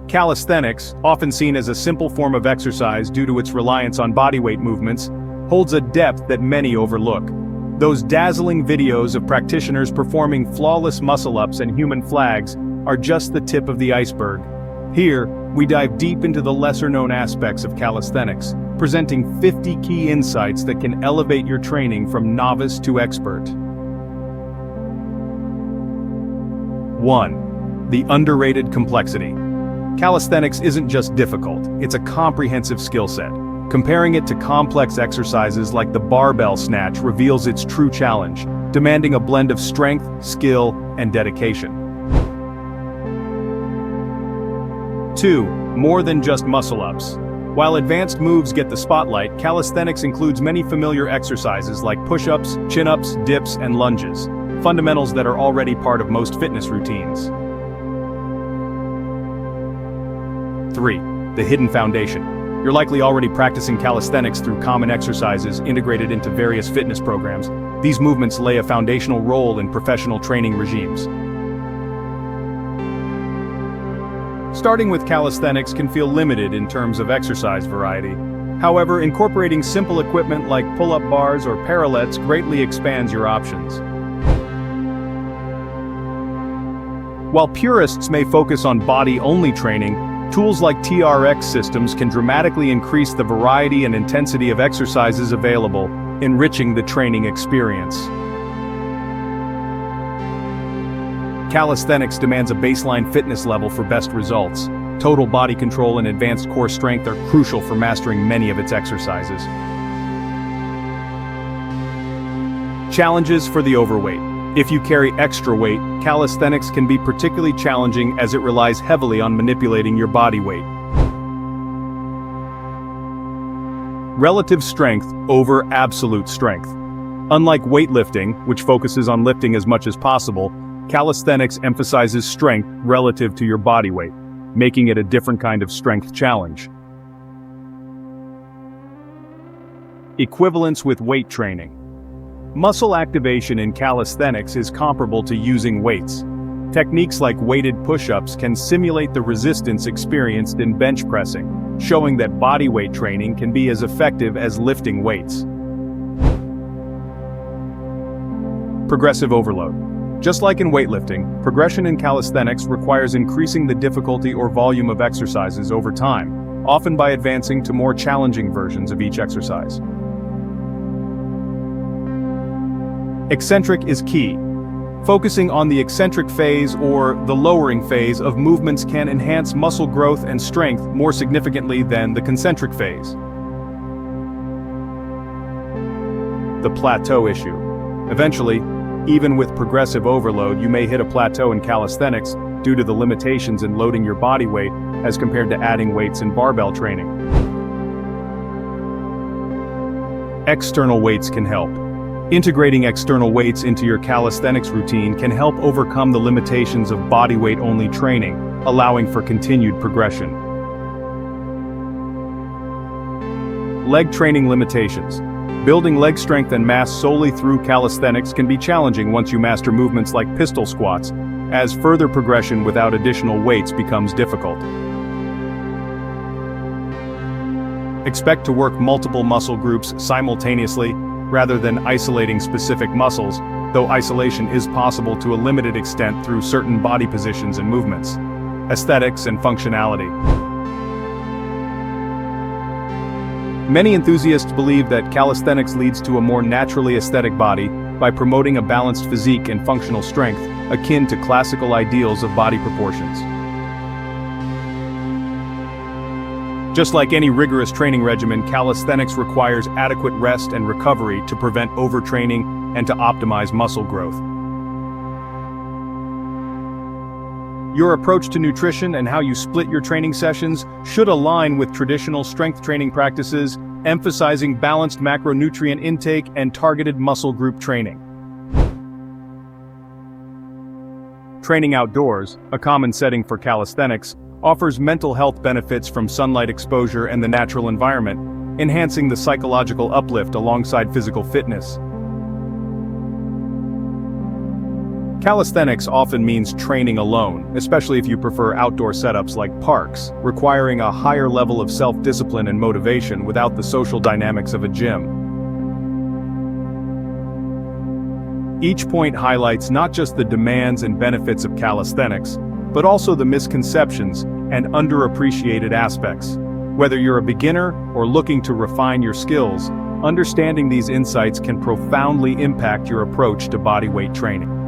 Calisthenics, often seen as a simple form of exercise due to its reliance on bodyweight movements, holds a depth that many overlook. Those dazzling videos of practitioners performing flawless muscle-ups and human flags are just the tip of the iceberg. Here, we dive deep into the lesser-known aspects of calisthenics, presenting 50 key insights that can elevate your training from novice to expert. 1. The underrated complexity. Calisthenics isn't just difficult, it's a comprehensive skill set. Comparing it to complex exercises like the barbell snatch reveals its true challenge, demanding a blend of strength, skill, and dedication. 2. More than just muscle-ups. While advanced moves get the spotlight, calisthenics includes many familiar exercises like push-ups, chin-ups, dips, and lunges, fundamentals that are already part of most fitness routines. 3. The hidden foundation. You're likely already practicing calisthenics through common exercises integrated into various fitness programs. These movements lay a foundational role in professional training regimes. Starting with calisthenics can feel limited in terms of exercise variety. However, incorporating simple equipment like pull-up bars or parallettes greatly expands your options. While purists may focus on body-only training, tools like TRX systems can dramatically increase the variety and intensity of exercises available, enriching the training experience. Calisthenics demands a baseline fitness level for best results. Total body control and advanced core strength are crucial for mastering many of its exercises. Challenges for the overweight. If you carry extra weight, calisthenics can be particularly challenging as it relies heavily on manipulating your body weight. Relative strength over absolute strength. Unlike weightlifting, which focuses on lifting as much as possible, calisthenics emphasizes strength relative to your body weight, making it a different kind of strength challenge. Equivalence with weight training. Muscle activation in calisthenics is comparable to using weights. Techniques like weighted push-ups can simulate the resistance experienced in bench pressing, showing that bodyweight training can be as effective as lifting weights. Progressive overload. Just like in weightlifting, progression in calisthenics requires increasing the difficulty or volume of exercises over time, often by advancing to more challenging versions of each exercise. Eccentric is key. Focusing on the eccentric phase or the lowering phase of movements can enhance muscle growth and strength more significantly than the concentric phase. The plateau issue. Eventually, even with progressive overload, you may hit a plateau in calisthenics due to the limitations in loading your body weight as compared to adding weights in barbell training. External weights can help. Integrating external weights into your calisthenics routine can help overcome the limitations of bodyweight-only training, allowing for continued progression. Leg training limitations. Building leg strength and mass solely through calisthenics can be challenging once you master movements like pistol squats, as further progression without additional weights becomes difficult. Expect to work multiple muscle groups simultaneously, rather than isolating specific muscles, though isolation is possible to a limited extent through certain body positions and movements. Aesthetics and functionality. Many enthusiasts believe that calisthenics leads to a more naturally aesthetic body by promoting a balanced physique and functional strength, akin to classical ideals of body proportions. Just like any rigorous training regimen, calisthenics requires adequate rest and recovery to prevent overtraining and to optimize muscle growth. Your approach to nutrition and how you split your training sessions should align with traditional strength training practices, emphasizing balanced macronutrient intake and targeted muscle group training. Training outdoors, a common setting for calisthenics, offers mental health benefits from sunlight exposure and the natural environment, enhancing the psychological uplift alongside physical fitness. Calisthenics often means training alone, especially if you prefer outdoor setups like parks, requiring a higher level of self-discipline and motivation without the social dynamics of a gym. Each point highlights not just the demands and benefits of calisthenics, but also the misconceptions and underappreciated aspects. Whether you're a beginner or looking to refine your skills, understanding these insights can profoundly impact your approach to bodyweight training.